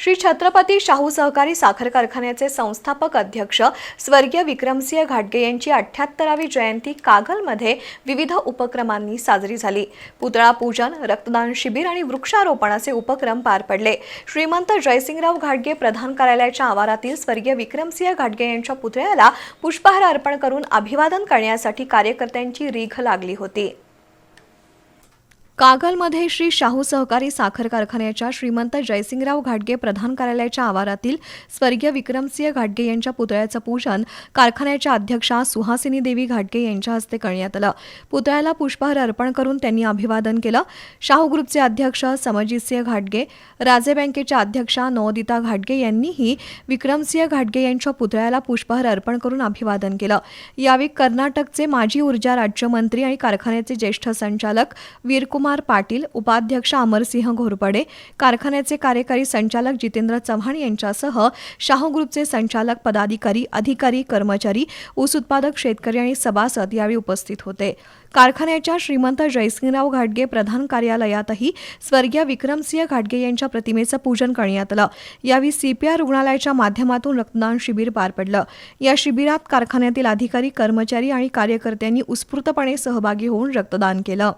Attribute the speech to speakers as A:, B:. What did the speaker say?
A: श्री छत्रपती शाहू सहकारी साखर कारखान्याचे संस्थापक अध्यक्ष स्वर्गीय विक्रमसिंह घाटगे यांची 78वी जयंती कागलमध्ये विविध उपक्रमांनी साजरी झाली। पुतळा पूजन, रक्तदान शिबिर आणि वृक्षारोपण असे उपक्रम पार पडले। श्रीमंत जयसिंगराव घाटगे प्रधान कार्यालयाच्या आवारातील स्वर्गीय विक्रमसिंह घाटगे यांच्या पुतळ्याला पुष्पहार अर्पण करून अभिवादन करण्यासाठी कार्यकर्त्यांची रीघ लागली होती। कागलमध्ये श्री शाहू सहकारी साखर कारखान्याच्या श्रीमंत जयसिंगराव घाटगे प्रधान कार्यालयाच्या आवारातील स्वर्गीय विक्रमसिंह घाटगे यांच्या पुतळ्याचं पूजन कारखान्याच्या अध्यक्षा सुहासिनी देवी घाटगे यांच्या हस्ते करण्यात आलं। पुतळ्याला पुष्पहार अर्पण करून त्यांनी अभिवादन केलं। शाहू ग्रुपचे अध्यक्ष समजितसिंह घाटगे, राजे बँकेच्या अध्यक्षा नवोदिता घाटगे यांनीही विक्रमसिंह घाटगे यांच्या पुतळ्याला पुष्पहार अर्पण करून अभिवादन केलं। यावेळी कर्नाटकचे माजी ऊर्जा राज्यमंत्री आणि कारखान्याचे ज्येष्ठ संचालक वीरकुमार पाटील, उपाध्यक्ष अमरसिंह घोरपडे, कारखान्याचे कार्यकारी संचालक जितेंद्र चव्हाण यांच्यासह शाहू ग्रुपचे संचालक, पदाधिकारी, अधिकारी, कर्मचारी, ऊस उत्पादक शेतकरी आणि सभासद यावेळी उपस्थित होते। कारखान्याच्या श्रीमंत जयसिंगराव घाटगे प्रधान कार्यालयातही स्वर्गीय विक्रमसिंह घाटगे यांच्या प्रतिमेचं पूजन करण्यात आलं। यावेळी CPR रुग्णालयाच्या माध्यमातून रक्तदान शिबिर पार पडलं। या शिबिरात कारखान्यातील अधिकारी, कर्मचारी आणि कार्यकर्त्यांनी उत्स्फूर्तपणे सहभागी होऊन रक्तदान केलं।